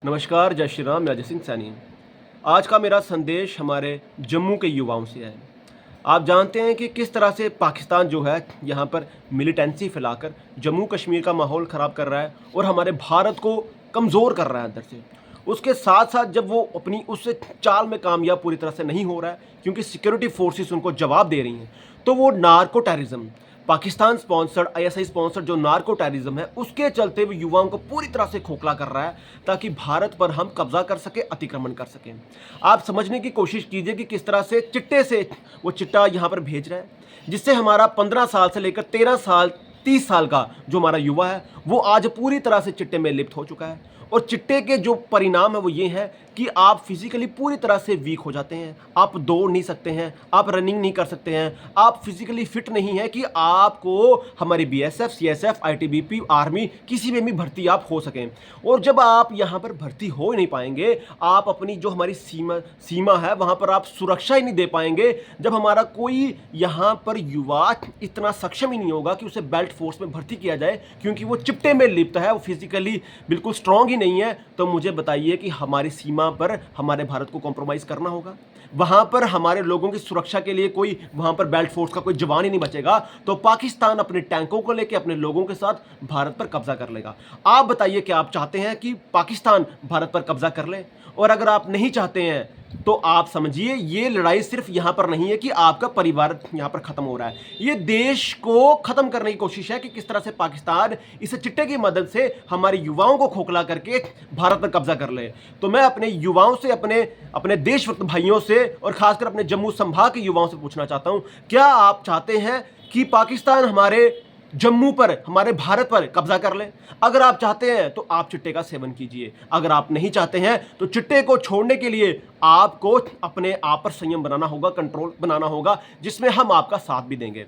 नमस्कार, जय श्री राम, मैं अजय सिंह सैनी। आज का मेरा संदेश हमारे जम्मू के युवाओं से है। आप जानते हैं कि किस तरह से पाकिस्तान जो है यहाँ पर मिलिटेंसी फैलाकर जम्मू कश्मीर का माहौल ख़राब कर रहा है और हमारे भारत को कमज़ोर कर रहा है अंदर से। उसके साथ साथ जब वो अपनी उस चाल में कामयाब पूरी तरह से नहीं हो रहा है, क्योंकि सिक्योरिटी फोर्सेस उनको जवाब दे रही हैं, तो वो narco terrorism, Pakistan sponsored, ISI sponsored जो नार्को टेररिज्म है, उसके चलते वो युवाओं को पूरी तरह से खोखला कर रहा है ताकि भारत पर हम कब्जा कर सके, अतिक्रमण कर सकें। आप समझने की कोशिश कीजिए कि किस तरह से चिट्टे से वो चिट्टा यहाँ पर भेज रहा है, जिससे हमारा 15 साल से लेकर 13 साल 30 साल का जो हमारा युवा है वो आज पूरी तरह से चिट्टे में लिप्त हो चुका है। और चिट्टे के जो परिणाम है वो ये है कि आप फिजिकली पूरी तरह से वीक हो जाते हैं, आप दौड़ नहीं सकते हैं, आप रनिंग नहीं कर सकते हैं, आप फिजिकली फिट नहीं है कि आपको हमारी बीएसएफ, सीएसएफ, आईटीबीपी, आर्मी किसी में भी भर्ती आप हो सकें। और जब आप यहाँ पर भर्ती हो ही नहीं पाएंगे, आप अपनी जो हमारी सीमा है वहाँ पर आप सुरक्षा ही नहीं दे पाएंगे। जब हमारा कोई यहाँ पर युवा इतना सक्षम ही नहीं होगा कि उसे बेल्ट फोर्स में भर्ती किया जाए, क्योंकि वो चिट्टे में लिप्त है, वो फिजिकली बिल्कुल स्ट्रांग ही नहीं है, तो मुझे बताइए कि हमारी सीमा पर हमारे भारत को कॉम्प्रोमाइज करना होगा। वहां पर हमारे लोगों की सुरक्षा के लिए कोई वहां पर बेल्ट फोर्स का कोई जवान ही नहीं बचेगा, तो पाकिस्तान अपने टैंकों को लेकर अपने लोगों के साथ भारत पर कब्जा कर लेगा। आप बताइए कि आप चाहते हैं कि पाकिस्तान भारत पर कब्जा कर ले? और अगर आप नहीं चाहते हैं तो आप समझिए ये लड़ाई सिर्फ यहां पर नहीं है कि आपका परिवार यहां पर खत्म हो रहा है, ये देश को खत्म करने की कोशिश है कि किस तरह से पाकिस्तान इस चिट्टे की मदद से हमारे युवाओं को खोखला करके भारत पर कब्जा कर ले। तो मैं अपने युवाओं से, अपने अपने देशभक्त भाइयों से और खासकर अपने जम्मू संभाग के युवाओं से पूछना चाहता हूं, क्या आप चाहते हैं कि पाकिस्तान हमारे जम्मू पर, हमारे भारत पर कब्जा कर ले? अगर आप चाहते हैं तो आप चिट्टे का सेवन कीजिए, अगर आप नहीं चाहते हैं तो चिट्टे को छोड़ने के लिए आपको अपने आप पर संयम बनाना होगा, कंट्रोल बनाना होगा, जिसमें हम आपका साथ भी देंगे।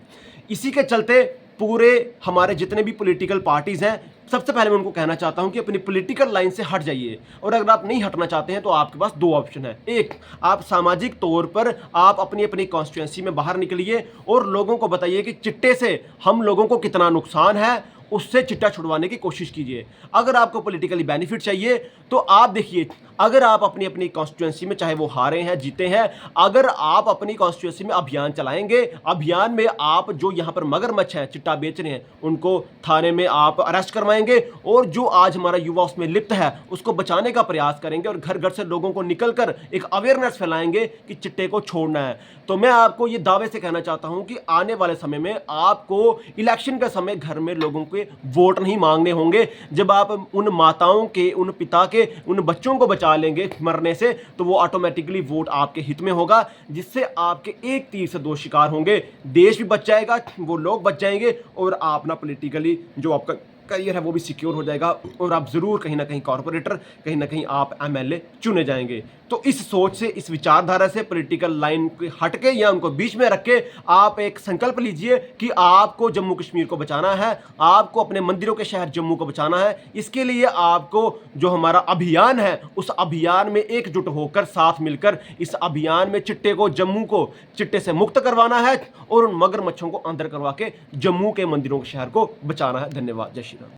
इसी के चलते पूरे हमारे जितने भी पॉलिटिकल पार्टीज हैं, सबसे पहले मैं उनको कहना चाहता हूं कि अपनी पॉलिटिकल लाइन से हट जाइए। और अगर आप नहीं हटना चाहते हैं तो आपके पास दो ऑप्शन है। एक, आप सामाजिक तौर पर आप अपनी अपनी कॉन्स्टिट्यूएंसी में बाहर निकलिए और लोगों को बताइए कि चिट्टे से हम लोगों को कितना नुकसान है, उससे चिट्टा छुड़वाने की कोशिश कीजिए। अगर आपको पॉलिटिकली बेनिफिट चाहिए तो आप देखिए, अगर आप अपनी अपनी कॉन्स्टिट्यूएंसी में, चाहे वो हारे हैं जीते हैं, अगर आप अपनी कॉन्स्टिट्यूएंसी में अभियान चलाएंगे, अभियान में आप जो यहाँ पर मगरमच्छ हैं, चिट्टा बेच रहे हैं, उनको थाने में आप अरेस्ट करवाएंगे और जो आज हमारा युवा उसमें लिप्त है उसको बचाने का प्रयास करेंगे और घर घर से लोगों को निकलकर एक अवेयरनेस फैलाएंगे कि चिट्टे को छोड़ना है। तो मैं आपको ये दावे से कहना चाहता हूं कि आने वाले समय में आपको इलेक्शन का समय घर में लोगों के वोट नहीं मांगने होंगे। जब आप उन माताओं के, उन पिता के, उन बच्चों को बचा लेंगे मरने से, तो वो ऑटोमेटिकली वोट आपके हित में होगा, जिससे आपके एक तीर से दो शिकार होंगे। देश भी बच जाएगा, वो लोग बच जाएंगे और आप ना पॉलिटिकली जो आपका करियर है वो भी सिक्योर हो जाएगा और आप जरूर कहीं ना कहीं कॉर्पोरेटर, कहीं ना कहीं आप एमएलए चुने जाएंगे। तो इस सोच से, इस विचारधारा से, पॉलिटिकल लाइन के हटके या उनको बीच में रख के आप एक संकल्प लीजिए कि आपको जम्मू कश्मीर को बचाना है, आपको अपने मंदिरों के शहर जम्मू को बचाना है। इसके लिए आपको जो हमारा अभियान है उस अभियान में एकजुट होकर, साथ मिलकर इस अभियान में चिट्टे को, जम्मू को चिट्टे से मुक्त करवाना है और उन मगरमच्छों को अंदर करवा के जम्मू के मंदिरों के शहर को बचाना है। धन्यवाद। जय श्री राम।